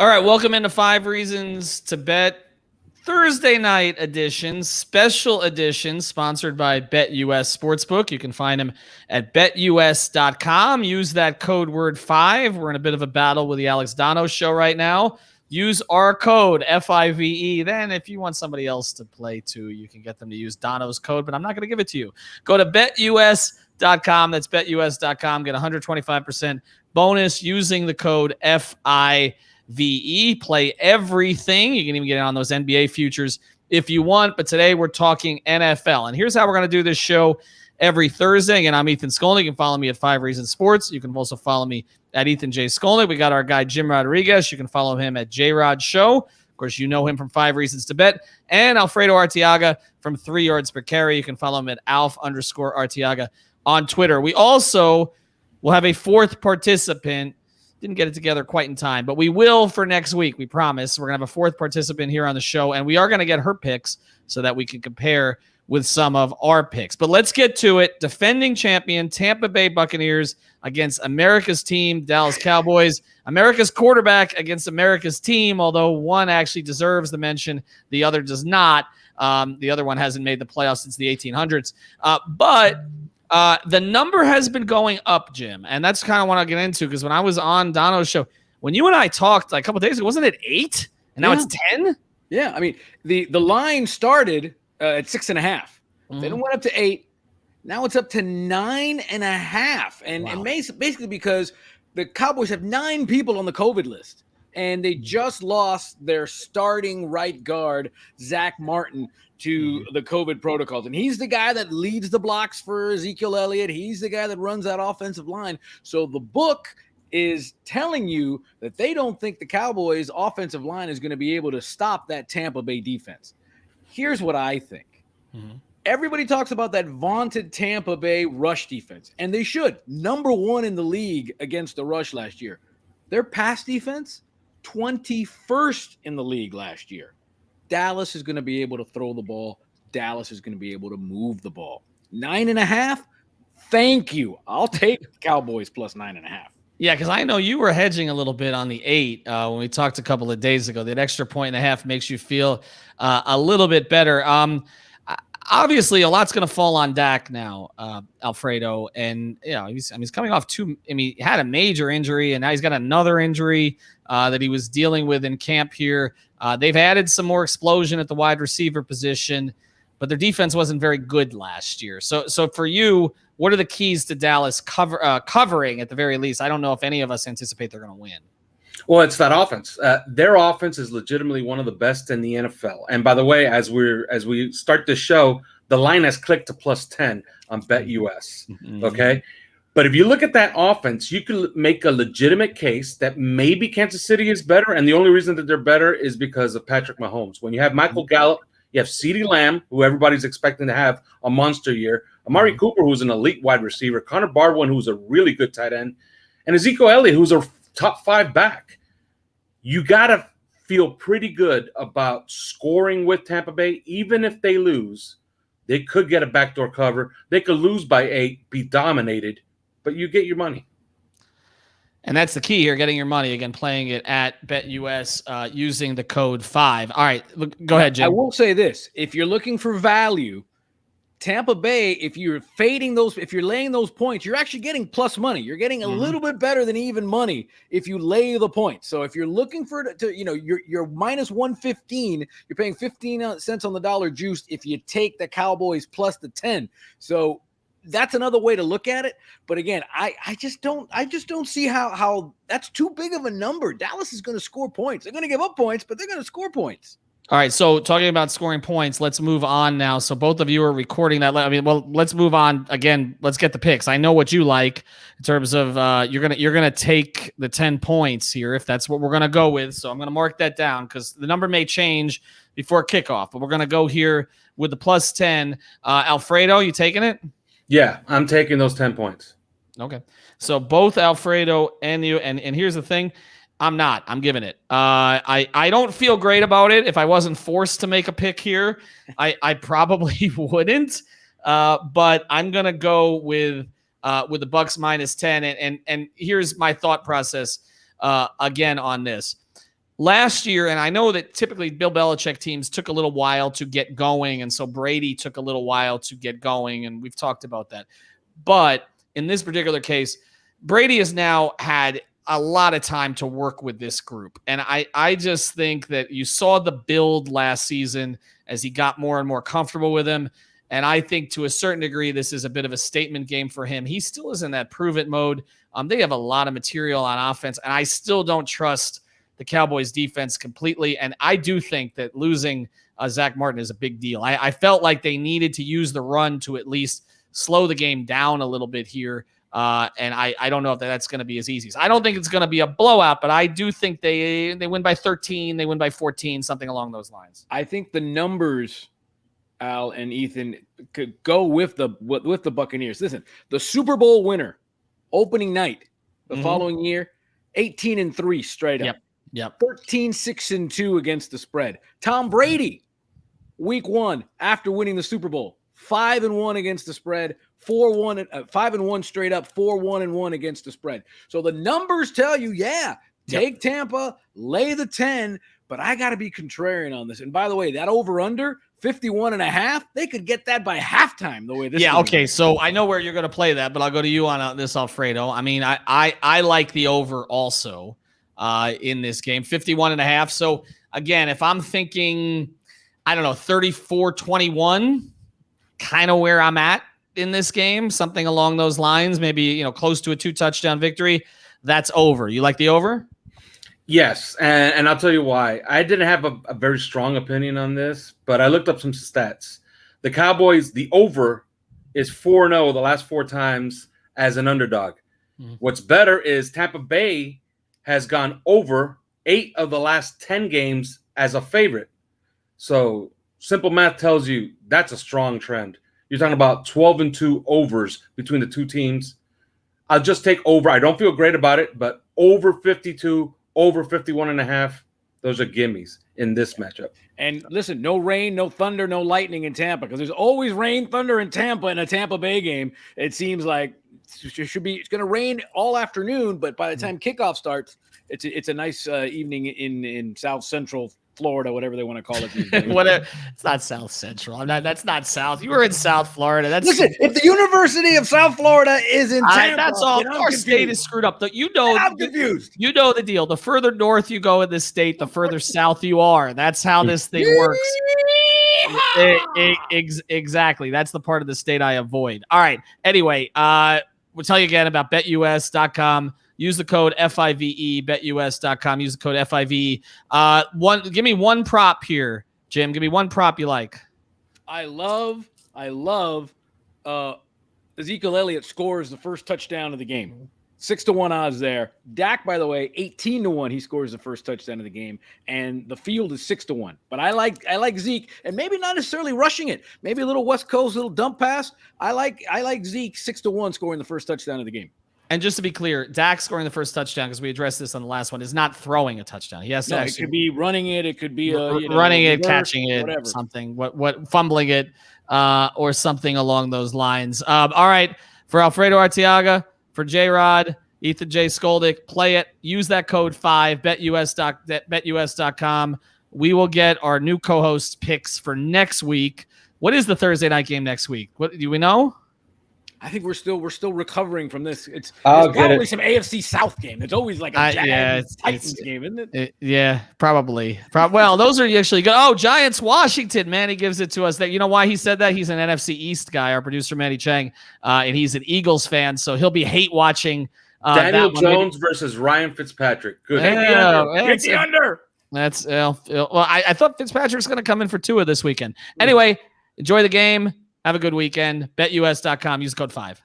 All right, welcome into 5 Reasons to Bet Thursday night edition, special edition, sponsored by BetUS Sportsbook. You can find them at betus.com. Use that code word 5. We're in a bit of a battle with the Alex Dono show right now. Use our code, FIVE. Then if you want somebody else to play too, you can get them to use Dono's code, but I'm not going to give it to you. Go to betus.com. That's betus.com. Get 125% bonus using the code FIVE. Play everything. You can even get on those NBA futures if you want. But today we're talking NFL. And here's how we're going to do this show every Thursday. Again, I'm Ethan Skolnick. You can follow me at 5 Reasons Sports. You can also follow me at Ethan J. Skolnick. We got our guy Jim Rodriguez. You can follow him at J-Rod Show. Of course, you know him from 5 Reasons to Bet. And Alfredo Arteaga from 3 Yards Per Carry. You can follow him at Alf_Arteaga on Twitter. We also will have a fourth participant. Didn't get it together quite in time, but we will for next week. We promise. We're going to have a fourth participant here on the show, and we are going to get her picks so that we can compare with some of our picks. But let's get to it. Defending champion Tampa Bay Buccaneers against America's team, Dallas Cowboys. America's quarterback against America's team, although one actually deserves the mention, the other does not. The other one hasn't made the playoffs since the 1800s. But the number has been going up, Jim, and that's kind of what I'll get into, because when I was on Dono's show, when you and I talked like a couple days ago, wasn't it 8? And now it's 10? Yeah, I mean, the line started at 6.5. Then it went up to 8. Now it's up to 9.5. And basically because the Cowboys have 9 people on the COVID list, and they just lost their starting right guard, Zach Martin, to the COVID protocols. And he's the guy that leads the blocks for Ezekiel Elliott. He's the guy that runs that offensive line. So the book is telling you that they don't think the Cowboys' offensive line is going to be able to stop that Tampa Bay defense. Here's what I think. Everybody talks about that vaunted Tampa Bay rush defense, and they should. Number 1 in the league against the rush last year. Their pass defense, 21st in the league last year. Dallas is going to be able to throw the ball. Dallas is going to be able to move the ball. 9.5. Thank you. I'll take Cowboys plus 9.5. Yeah, because I know you were hedging a little bit on the 8 when we talked a couple of days ago. That extra 1.5 makes you feel a little bit better. Obviously, a lot's going to fall on Dak now, Alfredo, and he's coming off he had a major injury, and now he's got another injury that he was dealing with in camp here. They've added some more explosion at the wide receiver position, but their defense wasn't very good last year. So for you, what are the keys to Dallas covering at the very least? I don't know if any of us anticipate they're going to win. Well, it's that offense. Their offense is legitimately one of the best in the NFL. And by the way, as we start this show, the line has clicked to plus 10 on BetUS. Okay. But if you look at that offense, you can make a legitimate case that maybe Kansas City is better. And the only reason that they're better is because of Patrick Mahomes. When you have Michael Gallup, you have CeeDee Lamb, who everybody's expecting to have a monster year, Amari Cooper, who's an elite wide receiver, Connor Barwin, who's a really good tight end, and Ezekiel Elliott, who's a top 5 back. You got to feel pretty good about scoring with Tampa Bay. Even if they lose, they could get a backdoor cover. They could lose by 8, be dominated, but you get your money. And that's the key here, getting your money. Again, playing it at BetUS using the code 5. All right, go ahead, Jim. I will say this. If you're looking for value, Tampa Bay, if you're laying those points, you're actually getting plus money. You're getting a little bit better than even money if you lay the points. So if you're looking for you're minus 115, you're paying 15 cents on the dollar juice if you take the Cowboys plus the 10. So that's another way to look at it. But again, I just don't see how that's too big of a number. Dallas is going to score points. They're going to give up points, but they're going to score points. All right, so talking about scoring points, let's move on now. So both of you are recording that. Let's move on again. Let's get the picks. I know what you like in terms of you're gonna take the 10 points here if that's what we're gonna go with. So I'm gonna mark that down because the number may change before kickoff, but we're gonna go here with the plus 10. Alfredo, you taking it? Yeah, I'm taking those 10 points. Okay, so both Alfredo and you, and here's the thing. I'm not. I'm giving it. I don't feel great about it. If I wasn't forced to make a pick here, I probably wouldn't. But I'm gonna go with the Bucks minus 10. And here's my thought process again on this. last year, and I know that typically Bill Belichick teams took a little while to get going, and so Brady took a little while to get going, and we've talked about that. But in this particular case, Brady has now had a lot of time to work with this group. And I just think that you saw the build last season as he got more and more comfortable with him. And I think to a certain degree, this is a bit of a statement game for him. He still is in that prove it mode. They have a lot of material on offense, and I still don't trust the Cowboys defense completely. And I do think that losing Zach Martin is a big deal. I felt like they needed to use the run to at least slow the game down a little bit here. And I don't know if that's going to be as easy. So I don't think it's going to be a blowout, but I do think they win by 13, they win by 14, something along those lines. I think the numbers, Al and Ethan, could go with the Buccaneers. Listen, the Super Bowl winner, opening night, the following year, 18-3 straight up. Yep. 13-6-2 against the spread. Tom Brady, week 1 after winning the Super Bowl, 5-1 against the spread, 5-1 straight up, 4-1-1 against the spread. So the numbers tell you, take Tampa, lay the 10, but I got to be contrarian on this. And by the way, that over-under, 51.5, they could get that by halftime the way this is. Okay, so I know where you're going to play that, but I'll go to you on this, Alfredo. I mean, I like the over also in this game, 51.5. So again, if I'm thinking, I don't know, 34-21, kind of where I'm at in this game, something along those lines, maybe, close to a 2-touchdown victory, that's over. You like the over? Yes, and I'll tell you why. I didn't have a very strong opinion on this, but I looked up some stats. The Cowboys, the over is 4-0 the last 4 times as an underdog. What's better is Tampa Bay has gone over 8 of the last 10 games as a favorite. So simple math tells you that's a strong trend. You're talking about 12-2 overs between the two teams. I'll just take over. I don't feel great about it, but over 52, over 51.5, those are gimmies in this matchup. And listen, no rain, no thunder, no lightning in Tampa, because there's always rain, thunder in Tampa in a Tampa Bay game. It seems like it's going to rain all afternoon, but by the time kickoff starts, it's a nice evening in South Central Florida, whatever they want to call it. It's not South Central. That's not South. You were in South Florida. Listen, if the University of South Florida is in Tampa, that's all. Our state is screwed up. I'm confused. You know the deal. The further north you go in this state, the further south you are. That's how this thing works. Exactly. That's the part of the state I avoid. All right. Anyway, we'll tell you again about betus.com. Use the code FIVE, betus.com. Use the code FIVE. Give me one prop here, Jim. Give me one prop you like. I love Ezekiel Elliott scores the first touchdown of the game. 6-1 odds there. Dak, by the way, 18-1. He scores the first touchdown of the game, and the field is 6-1. But I like Zeke, and maybe not necessarily rushing it. Maybe a little West Coast, little dump pass. I like Zeke 6-1 scoring the first touchdown of the game. And just to be clear, Dak scoring the first touchdown, because we addressed this on the last one, is not throwing a touchdown. He has to actually. It could be running it. It could be running it, reverse, catching it, whatever. Something. What fumbling it, or something along those lines. All right, for Alfredo Arteaga, for J-Rod, Ethan J. Skoldick, play it. Use that code 5, betus.com. We will get our new co-host picks for next week. What is the Thursday night game next week? What do we know? I think we're still recovering from this. It's I'll probably some AFC South game. It's always like a Titans game, isn't it? Yeah, probably. Well, those are actually good. Oh, Giants, Washington. Manny gives it to us. That you know why he said that? He's an NFC East guy. Our producer Manny Chang, and he's an Eagles fan, so he'll be hate watching. Daniel Jones versus Ryan Fitzpatrick. Good. Get the under. That's well. I thought Fitzpatrick's going to come in for Tua this weekend. Anyway, enjoy the game. Have a good weekend. BetUS.com. Use code 5.